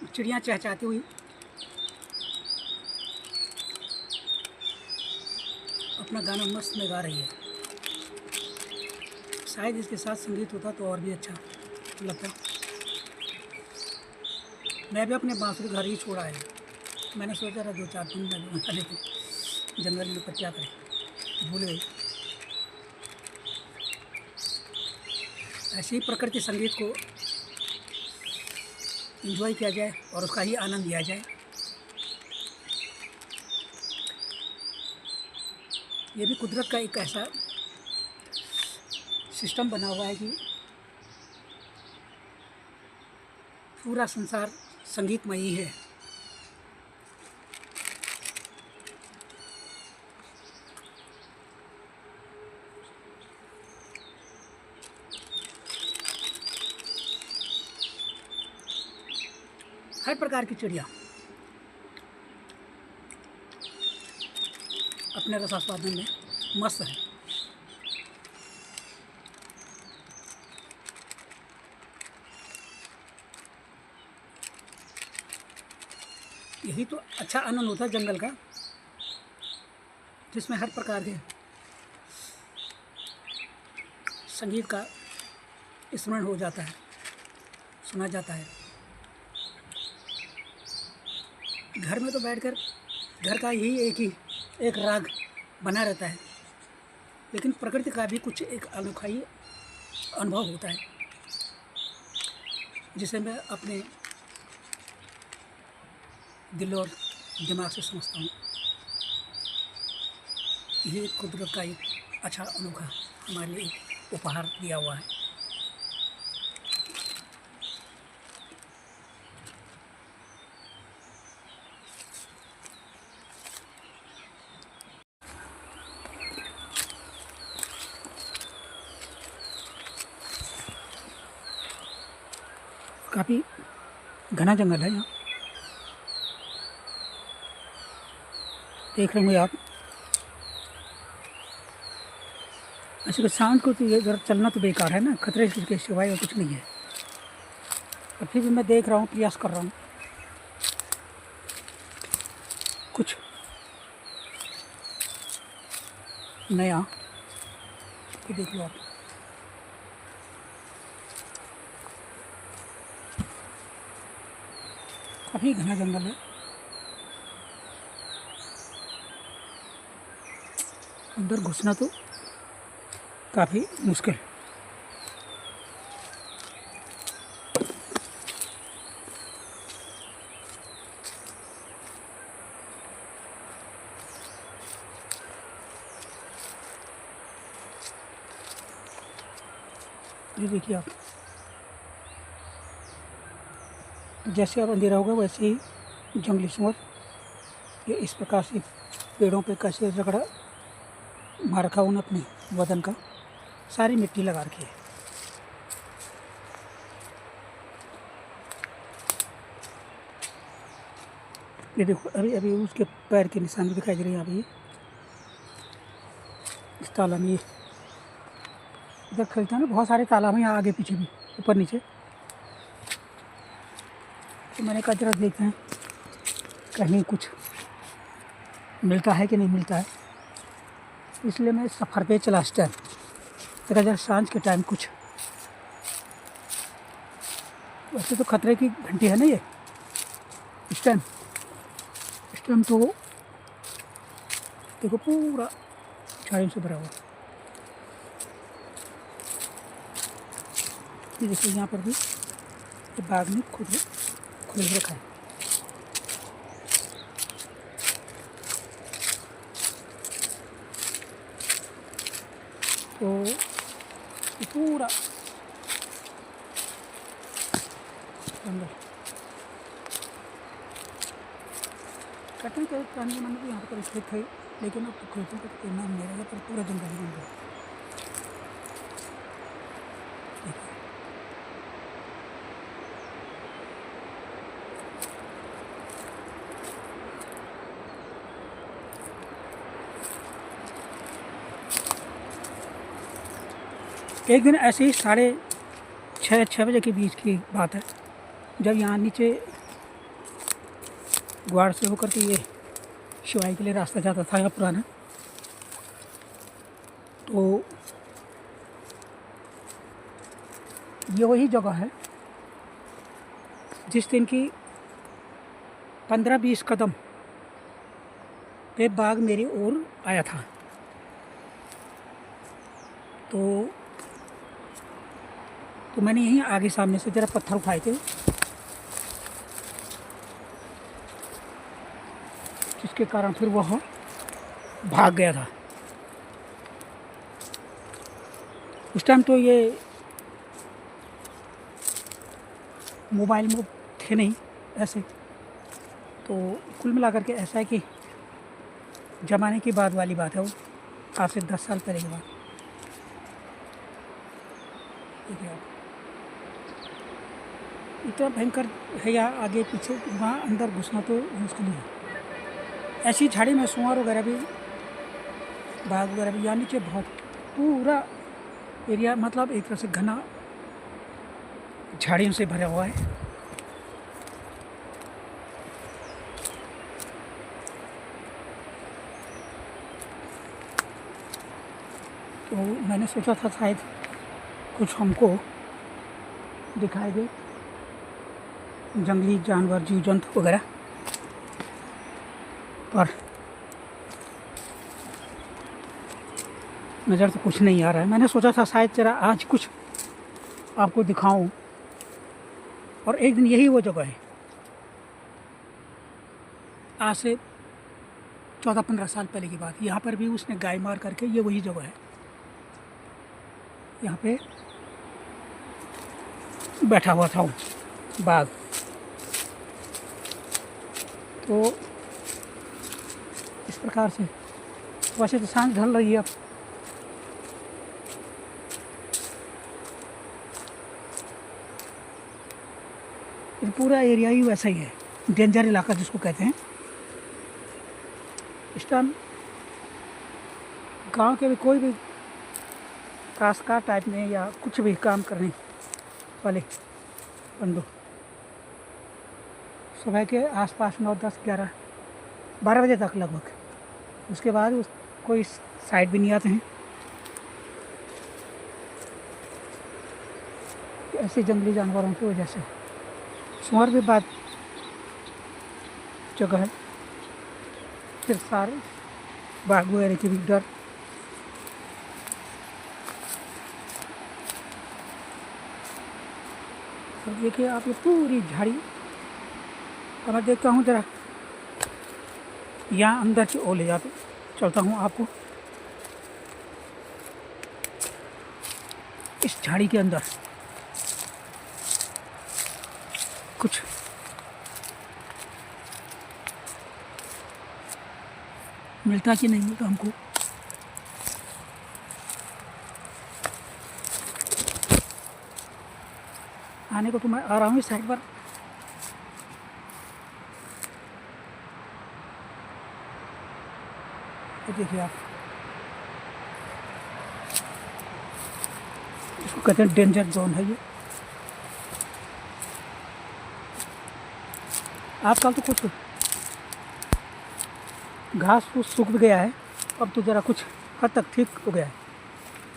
चिड़िया चहचहाती हुई अपना गाना मस्त में गा रही है। शायद इसके साथ संगीत होता तो और भी अच्छा लगता। मैं भी अपने बांसुरी घर ही छोड़ा है। मैंने सोचा था 2-4 दिन में भी बना लेते, जंगल में, पर क्या करें, भूल गई। ऐसे ही प्रकृति संगीत को एंजॉय किया जाए और उसका ही आनंद लिया जाए। ये भी कुदरत का एक ऐसा सिस्टम बना हुआ है कि पूरा संसार संगीतमयी है। हर प्रकार की चिड़िया अपने रसास्वादन में मस्त है। यही तो अच्छा आनंद होता है जंगल का, जिसमें हर प्रकार के संगीत का स्मरण हो जाता है, सुना जाता है। घर में तो बैठकर घर का यही एक राग बना रहता है, लेकिन प्रकृति का भी कुछ एक अनोखा ही अनुभव होता है, जिसे मैं अपने दिल और दिमाग से समझता हूँ। ये कुदरत का एक अच्छा अनोखा हमारे लिए उपहार दिया हुआ है। काफ़ी घना जंगल है यहाँ, देख रहे होंगे आप। ऐसे तो शाम को तो ये इधर चलना तो बेकार है ना, खतरे के सिवाय और कुछ नहीं है। और फिर भी मैं देख रहा हूँ, प्रयास कर रहा हूँ कुछ नया। तो देखिए आप, काफ़ी घना जंगल है, अंदर घुसना तो काफ़ी मुश्किल। ये देखिए आप, जैसे अब अंधेरा होगा वैसे ही जंगली सुअर ये इस प्रकार से पेड़ों पे कैसे रगड़ा मार रखा उन्हें अपने बदन का, सारी मिट्टी लगा रखी है। ये देखो, अभी अभी उसके पैर के निशान भी दिखाई दे रहे हैं। अभी इस तालाब में इधर खेलते हैं ना, बहुत सारे तालाब हैं यहाँ आगे पीछे भी, ऊपर नीचे। तो मैंने कहा जरा देखते हैं कहीं कुछ मिलता है कि नहीं मिलता है, इसलिए मैं सफ़र पे चला इस टाइम। देखा जरा सांझ के टाइम कुछ, वैसे तो खतरे की घंटी है ना ये इस टाइम तो देखो पूरा झाड़ियों से भरा हुआ। ये देखिए यहाँ पर भी ये बाग ने खुद रखा है। तो ये पूरा जंगल कटनी के पुराने ज़माने में यहाँ पर स्थित थे, लेकिन अब तो खेतों का कोई नाम नहीं रहेगा, पर पूरा जंगल ही जंगल। एक दिन ऐसे ही छः बजे के बीच की बात है, जब यहाँ नीचे ग्वाड़ से होकर के ये शिवाई के लिए रास्ता जाता था पुराना, तो ये वही जगह है जिस दिन की 15-20 कदम पे बाघ मेरी ओर आया था। तो मैंने यहीं आगे सामने से ज़रा पत्थर उठाए थे, जिसके कारण फिर वह भाग गया था। उस टाइम तो ये मोबाइल में थे नहीं ऐसे, तो कुल मिलाकर के ऐसा है कि ज़माने की बात वाली बात है, वो आज से 10 साल पहले की बात। देखिए आप, इतना भयंकर है, या आगे पीछे वहाँ अंदर घुसना तो मुश्किल है। ऐसी झाड़ी में सुअर वगैरह भी, बाघ वगैरह भी, यहाँ नीचे बहुत पूरा एरिया मतलब एक तरह से घना झाड़ियों से भरा हुआ है। तो मैंने सोचा था शायद कुछ हमको दिखाई दे, जंगली जानवर, जीव जंतु वगैरह, पर नज़र तो कुछ नहीं आ रहा है। मैंने सोचा था शायद जरा आज कुछ आपको दिखाऊं, और एक दिन यही वो जगह है, आज से 14-15 साल पहले की बात। यहाँ पर भी उसने गाय मार करके, ये वही जगह है, यहाँ पे बैठा हुआ था वो बाघ। तो इस प्रकार से, वैसे तो सांझ ढल रही है अब, ये पूरा एरिया ही वैसा ही है, डेंजर इलाका जिसको कहते हैं। इस टाइम गांव के भी कोई भी काश्तकार टाइप में या कुछ भी काम करने वाले बंदो सुबह के आसपास 9, 10, 11, 12 बजे तक लगभग, उसके बाद कोई साइड भी नहीं आते हैं। ऐसे जंगली जानवरों की वजह से सुअर भी बात जगह है, फिर सारे बाघ वगैरह की भी डर। तो देखिए आप, ये पूरी झाड़ी, और मैं देखता हूँ जरा यहाँ अंदर की ओर ले जाते चलता हूँ आपको। इस झाड़ी के अंदर कुछ मिलता कि नहीं मिलता हमको। आने को तो मैं आ रहा हूँ इस साइड पर, तो देखिए आप, इसको कहते हैं डेंजर जोन है ये। आजकल तो कुछ घास फूस सूख गया है, अब तो ज़रा कुछ हद तक ठीक हो गया है।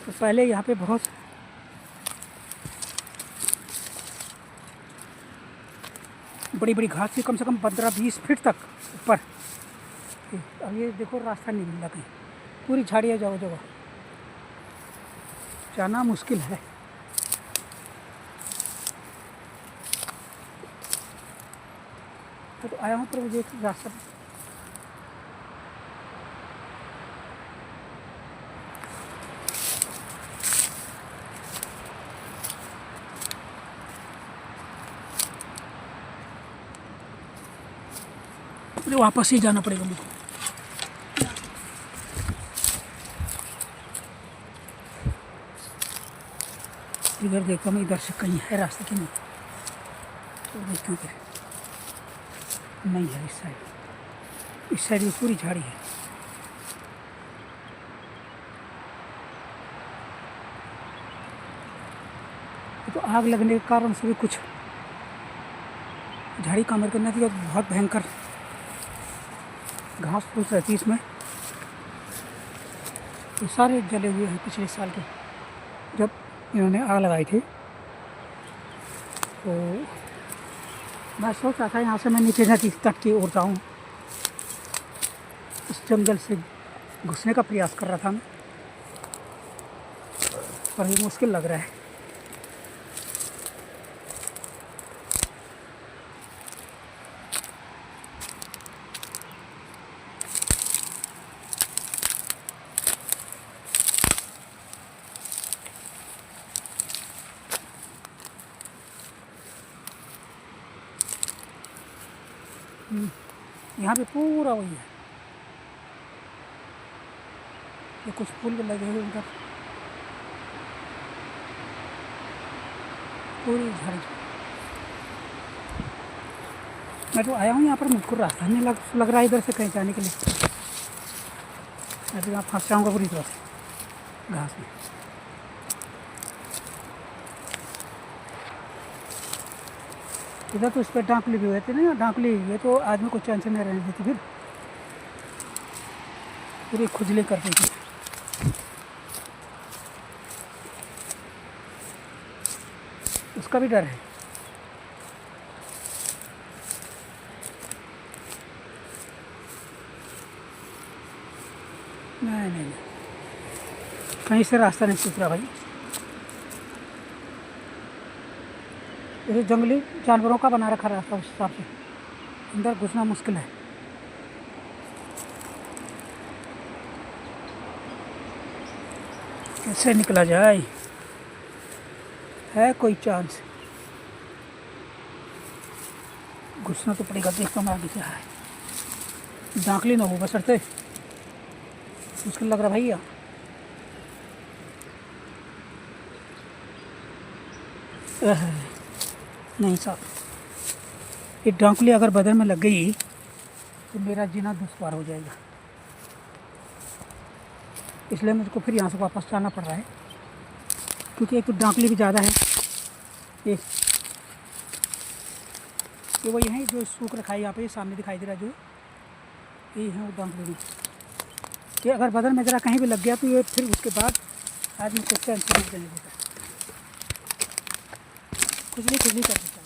तो पहले यहाँ पे बहुत बड़ी बड़ी घास थी, कम से कम 15-20 फीट तक ऊपर। अब ये देखो रास्ता नहीं मिल रहा कहीं, पूरी झाड़ियाँ जगह जगह, जाना मुश्किल है। तो आया हूँ पर मुझे एक रास्ता, मुझे वापस ही जाना पड़ेगा मुझको। इधर देखता हूँ, इधर से कहीं है रास्ता कि नहीं, तो देखता हूँ फिर। नहीं है इस साइड में पूरी झाड़ी है। तो आग लगने के कारण से भी कुछ झाड़ी कामर करना थी और बहुत भयंकर घास फूस रहती इसमें। तो सारे जले हुए हैं पिछले साल के जब इन्होंने आग लगाई थी। तो मैं सोच रहा था यहाँ से मैं नीचे नदी तट की ओर जाऊँ, इस जंगल से घुसने का प्रयास कर रहा था मैं, पर ये मुश्किल लग रहा है। यहाँ पे पूरा वही है, ये कुछ फूल भी लगे हुए उधर, पूरी झाड़ी। मैं तो आया हूँ यहाँ पर, मुझको रास्ता नहीं लग रहा है इधर से कहीं जाने के लिए। मैं तो यहाँ फंस जाऊँगा पूरी तरह से घास में। इधर तो इस पर डांकली भी हुए थे ना, डांकली ये तो आदमी को चैन से नहीं रहने देती, फिर पूरी खुजली कर देती। उसका भी डर है। नहीं, कहीं से रास्ता नहीं सूझ रहा भाई। ये जंगली जानवरों का बना रखा रास्ता, उस हिसाब से अंदर घुसना मुश्किल है। कैसे निकला जाए, है कोई चांस? घुसना तो पड़ेगा, देखता हूँ आगे क्या है। डांकली ना हो बसरते, मुश्किल लग रहा भैया। नहीं साहब, ये डांकली अगर बदन में लग गई तो मेरा जीना दुश्वार हो जाएगा, इसलिए मुझको फिर यहाँ से वापस जाना पड़ रहा है। क्योंकि एक तो डांकली भी ज़्यादा है। ये वही है जो सूख रखा है यहाँ पे, सामने दिखाई दे रहा है, जो ये है वो डांकली भी। ये अगर बदन में ज़रा कहीं भी लग गया तो ये फिर उसके बाद आदमी को चैन से नहीं देता, खुजली कर देता।